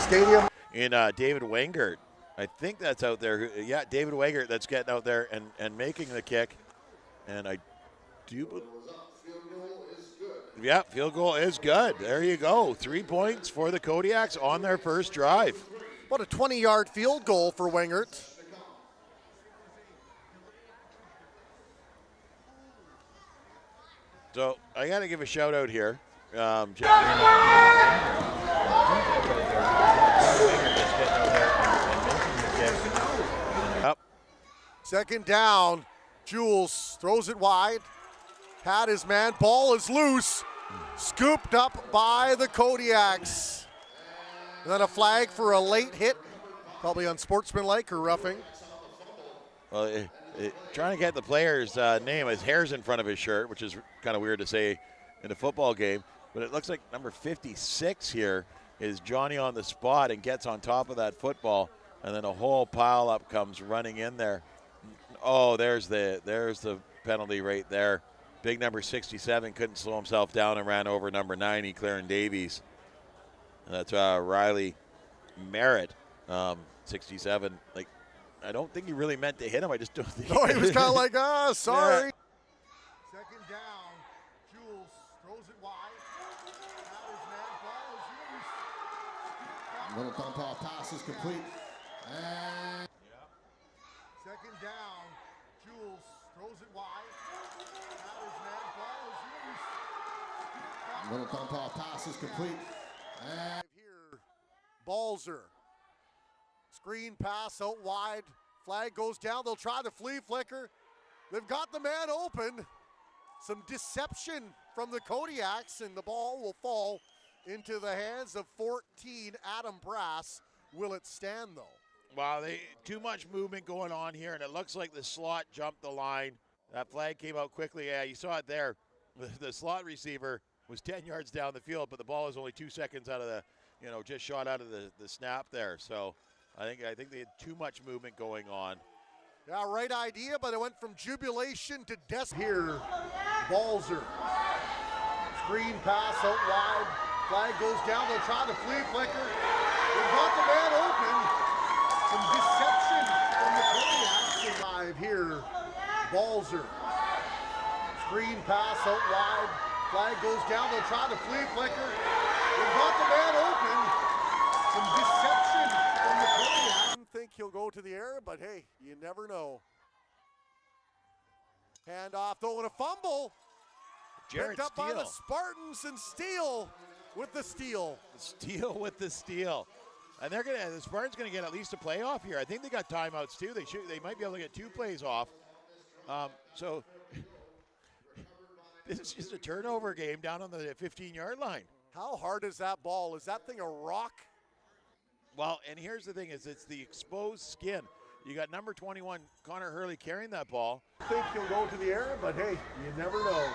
Stadium. In David Wengert. I think that's out there. Yeah, David Wengert that's getting out there and making the kick. And I do. Yeah, field goal is good. There you go. 3 points for the Kodiaks on their first drive. What a 20-yard field goal for Wengert. So I got to give a shout out here. Second down. Jules throws it wide. Had his man. Ball is loose. Scooped up by the Kodiaks. And then a flag for a late hit. Probably unsportsmanlike or roughing. Well, trying to get the player's name. His hair's in front of his shirt, which is kind of weird to say in a football game. But it looks like number 56 here is Johnny on the spot and gets on top of that football. And then a whole pile up comes running in there. Oh, there's the penalty right there. Big number 67 couldn't slow himself down and ran over number 90, Clarence Davies. And that's Riley Merritt, 67. Like, I don't think he really meant to hit him. I just don't think. No, he was kind of like, sorry. Yeah. Second down. Jules throws it wide. Now his man, ball is loose. Little dump off pass is complete. And second down. Jules throws it wide. Now his man, ball is loose. Little dump off pass is complete. And here, Balzer. Screen pass out wide. Flag goes down. They'll try the flea flicker. They've got the man open. Some deception from the Kodiaks, and the ball will fall into the hands of 14, Adam Brass. Will it stand, though? Wow, too much movement going on here, and it looks like the slot jumped the line. That flag came out quickly. Yeah, you saw it there. The slot receiver was 10 yards down the field, but the ball was only 2 seconds out of the, just shot out of the snap there. So I think they had too much movement going on. Yeah, right idea, but it went from jubilation to death. Here, Balzer. Screen pass out wide. Flag goes down. They'll try the flea flicker. They've got the man open. Some deception from the Kodiaks. Live here, Balzer. Screen pass out wide. Flag goes down. They'll try the flea flicker. They've got the man open. Some deception from the Kodiaks. I don't think he'll go to the air, but hey, you never know. Handoff though, and a fumble. Jarrett Picked up Steele. by the Spartans, and Steele with the steal. Steele with the steal. And the Spartans gonna get at least a playoff here. I think they got timeouts too. They might be able to get 2 plays off. So this is just a turnover game down on the 15-yard line. How hard is that ball? Is that thing a rock? Well, and here's the thing: it's the exposed skin. You got number 21 Connor Hurley carrying that ball. I think he'll go to the air, but hey, you never know.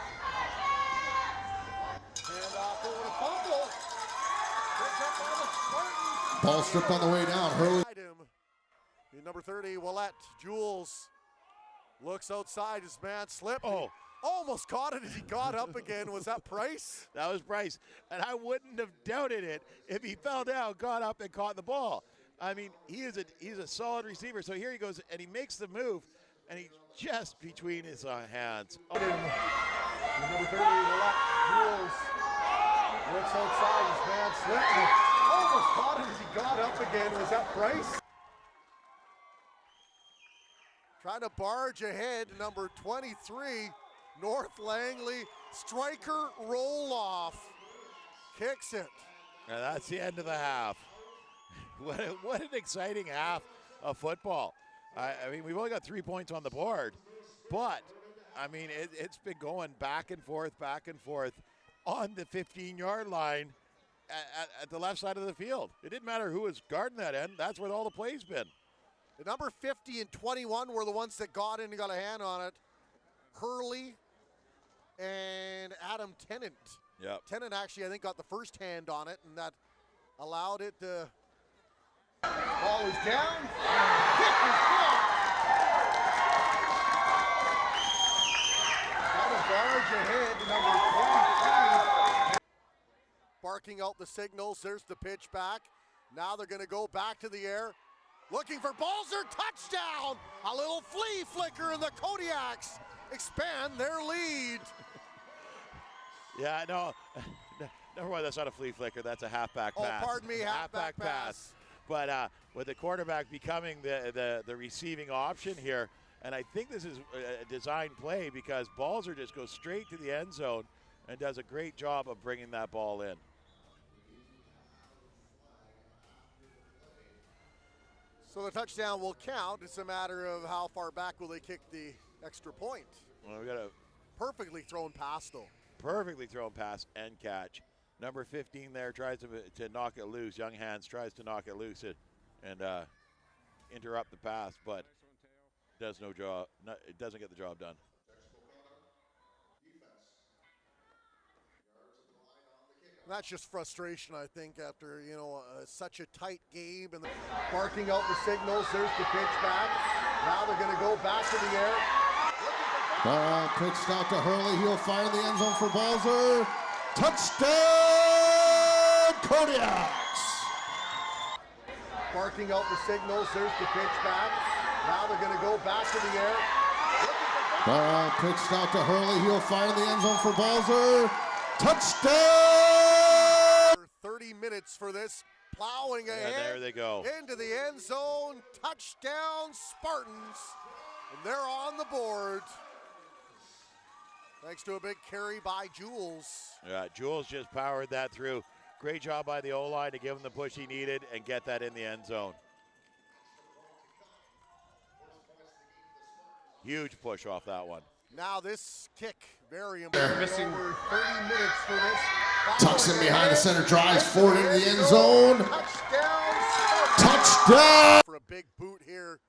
Handoff over the fumble. Picked up by the Spartans. ball stripped on the way down. Hurley. Number 30, Willette. Jules looks outside. His man slipped. Oh. Almost caught it as he got up again. Was that Price? That was Price. And I wouldn't have doubted it if he fell down, got up, and caught the ball. I mean, he's a solid receiver. So here he goes, and he makes the move, and he's just between his hands. Oh. Number 30, Willette. Jules looks outside. His man slipped. Almost caught it as he got up again. Was that Price? Trying to barge ahead, number 23, North Langley, striker roll-off, kicks it. And that's the end of the half. What an exciting half of football. I mean, we've only got 3 points on the board, but, I mean, it's been going back and forth on the 15-yard line at the left side of the field. It didn't matter who was guarding that end. That's where all the plays been. The number 50 and 21 were the ones that got in and got a hand on it. Hurley and Adam Tennant. Yep. Tennant actually, I think, got the first hand on it, and that allowed it to. Ball is down. Kick is blocked. Got a barge ahead, number 23. Barking out the signals. There's the pitch back. Now they're going to go back to the air. Looking for Balzer, touchdown! A little flea flicker, and the Kodiaks expand their lead. Yeah, no, number one, that's not a flea flicker. That's a halfback pass. Oh, pardon me, halfback pass. But with the quarterback becoming the receiving option here, and I think this is a design play because Balzer just goes straight to the end zone and does a great job of bringing that ball in. So the touchdown will count. It's a matter of how far back will they kick the extra point. Well, we got a perfectly thrown pass, though. Perfectly thrown pass and catch. Number 15 there tries to knock it loose. Young Hands tries to knock it loose and interrupt the pass, but does no job. It doesn't get the job done. That's just frustration, I think, after, such a tight game. And barking out the signals. There's the pitch back. Now they're going to go back to the air. Ball pitched out to Hurley. He'll fire the end zone for Balzer. Touchdown, Kodiaks! Barking out the signals. There's the pitch back. Now they're going to go back to the air. Ball pitched out to Hurley. He'll fire the end zone for Balzer. Touchdown! 30 minutes for this. Plowing ahead. And there they go. Into the end zone. Touchdown, Spartans. And they're on the board. Thanks to a big carry by Jules. Yeah, Jules just powered that through. Great job by the O-line to give him the push he needed and get that in the end zone. Huge push off that one. Now this kick, very important. Missing over 30 minutes for this. Tucks him behind the center, drives forward into the end zone. Touchdown! For a big boot here.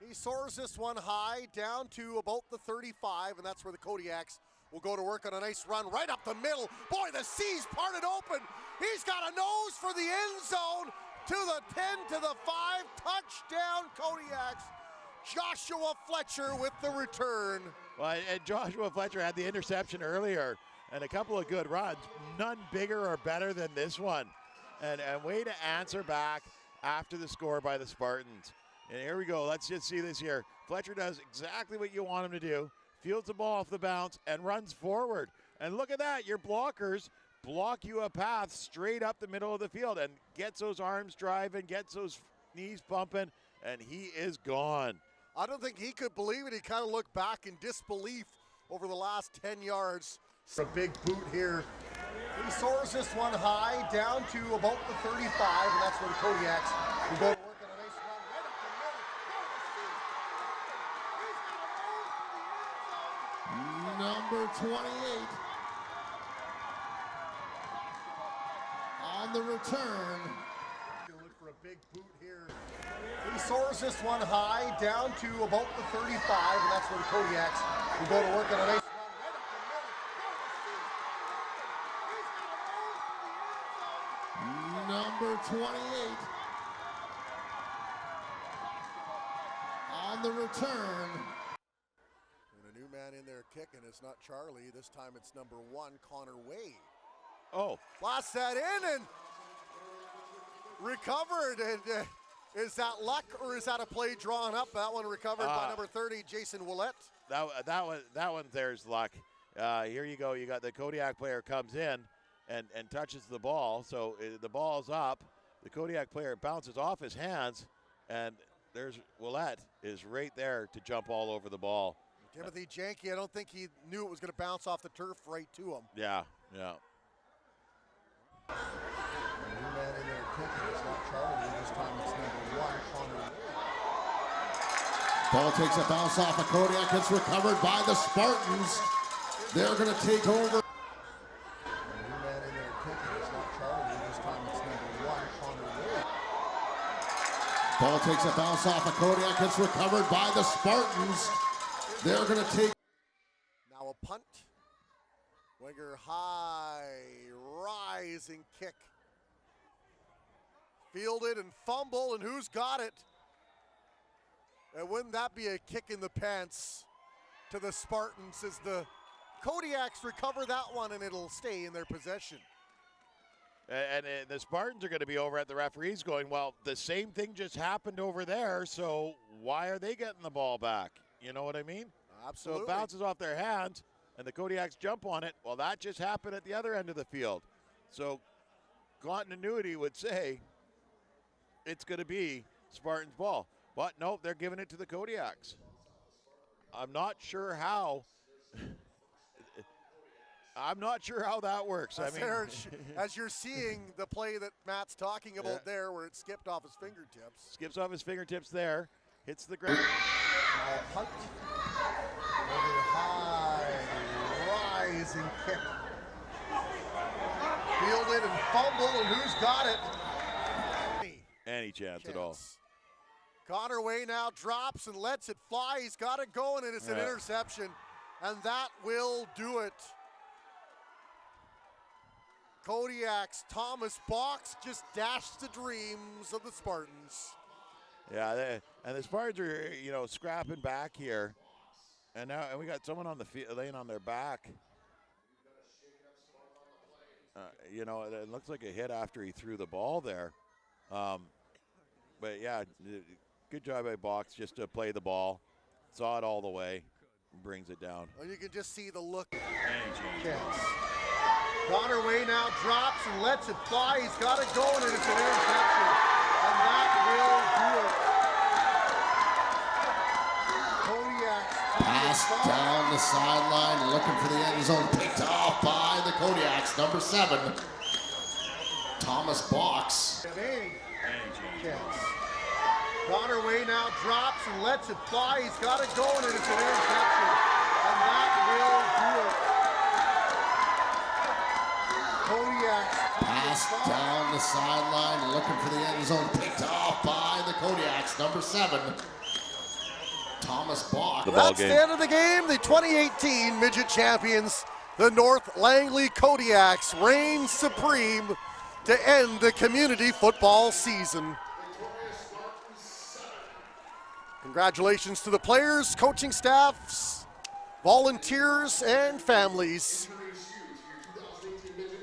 He soars this one high down to about the 35, and that's where the Kodiaks will go to work on a nice run right up the middle. Boy, the seas parted open. He's got a nose for the end zone to the 10 to the 5. Touchdown, Kodiaks. Joshua Fletcher with the return. Well, and Joshua Fletcher had the interception earlier and a couple of good runs. None bigger or better than this one. And way to answer back after the score by the Spartans. And here we go. Let's just see this here. Fletcher does exactly what you want him to do. Fields the ball off the bounce and runs forward. And look at that. Your blockers block you a path straight up the middle of the field and gets those arms driving, gets those knees pumping, and he is gone. I don't think he could believe it. He kind of looked back in disbelief over the last 10 yards. A big boot here. He soars this one high down to about the 35, and that's where the Kodiaks will go to work on a nice run right up the middle. Number 28 on the return. Look for a big boot here. He soars this one high down to about the 35, and that's where the Kodiaks will go to work on a nice run right up the middle. Number 28 on the return. And a new man in there kicking. It's not Charlie. This time it's number 1, Connor Wade. Oh. Blasts that in and recovered. And is that luck or is that a play drawn up? That one recovered by number 30, Jason Willett. That one there's luck. Here you go. You got the Kodiak player comes in and touches the ball. So the ball's up. The Kodiak player bounces off his hands, and there's Willett is right there to jump all over the ball. Timothy Janke, I don't think he knew it was going to bounce off the turf right to him. Yeah. A new man in there kicking. It's not Charlie. This time it's number 1, Connor Wade. Ball takes a bounce off of Kodiak. It's recovered by the Spartans. They're going to take over. A new man in there kicking. It's not Charlie. This time it's number 1, Connor Wade. Ball takes a bounce off of Kodiak. It's recovered by the Spartans. They're going to take. Now a punt. Winger high, rising kick. Fielded and fumble, and who's got it? And wouldn't that be a kick in the pants to the Spartans as the Kodiaks recover that one and it'll stay in their possession. And the Spartans are going to be over at the referees going, well, the same thing just happened over there, so why are they getting the ball back? You know what I mean? Absolutely. So it bounces off their hands, and the Kodiaks jump on it. Well, that just happened at the other end of the field. So continuity would say it's going to be Spartans' ball. But no, they're giving it to the Kodiaks. I'm not sure how. I'm not sure how that works. Serge, as you're seeing the play that Matt's talking about there, where it skipped off his fingertips. Skips off his fingertips there, hits the ground. Punt. Over high, rising kick. Fielded and fumbled, and who's got it? Any chance at all. Connor Way now drops and lets it fly. He's got it going, and it's an interception, and that will do it. Kodiak's Thomas Box just dashed the dreams of the Spartans. Yeah, and the Spartans are, scrapping back here. And now we got someone on the field laying on their back. It looks like a hit after he threw the ball there. But, yeah, good job by Box just to play the ball. Saw it all the way. Brings it down. Well, you can just see the look. Chance. Connor Way now drops and lets it fly. He's got it going, and it's an interception. And that will do it. Kodiaks. Pass down the sideline, looking for the end zone. Picked off by the Kodiaks, number 7. Thomas Box. Chance. Connor Way now drops and lets it fly. He's got it going, and it's an interception. And that will do it. Kodiaks. Pass down the sideline, looking for the end zone. Picked off by the Kodiaks, number 7. Thomas Box. That's the end of the game. The 2018 Midget champions, the North Langley Kodiaks, reign supreme to end the community football season. Congratulations to the players, coaching staffs, volunteers, and families.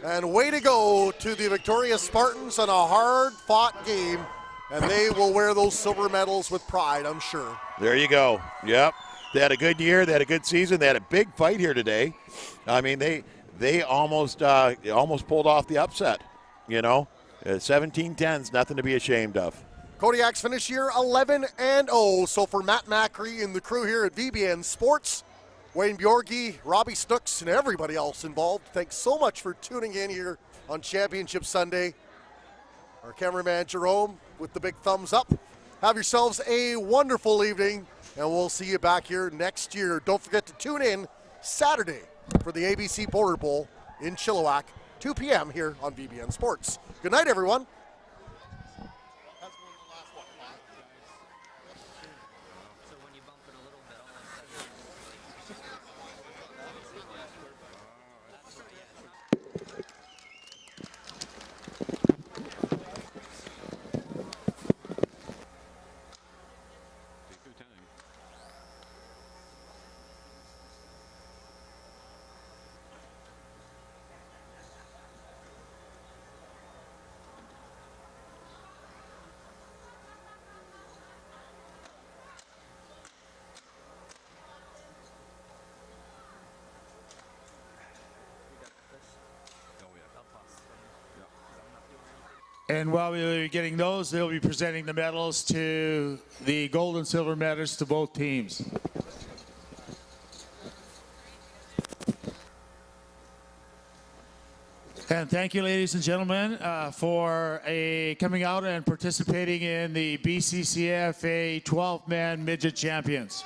And way to go to the Victoria Spartans on a hard-fought game. And they will wear those silver medals with pride, I'm sure. There you go. Yep. They had a good year. They had a good season. They had a big fight here today. I mean, they almost pulled off the upset, 17-10's nothing to be ashamed of. Kodiaks finish year 11-0. So for Matt Macri and the crew here at VBN Sports, Wayne Bjorgi, Robbie Stooks, and everybody else involved, thanks so much for tuning in here on Championship Sunday. Our cameraman Jerome with the big thumbs up. Have yourselves a wonderful evening, and we'll see you back here next year. Don't forget to tune in Saturday for the ABC Border Bowl in Chilliwack, 2 p.m. here on VBN Sports. Good night, everyone. And while we're getting those, they'll be presenting the medals to the gold and silver medals to both teams. And thank you, ladies and gentlemen, for coming out and participating in the BCCFA 12-man Midget Champions.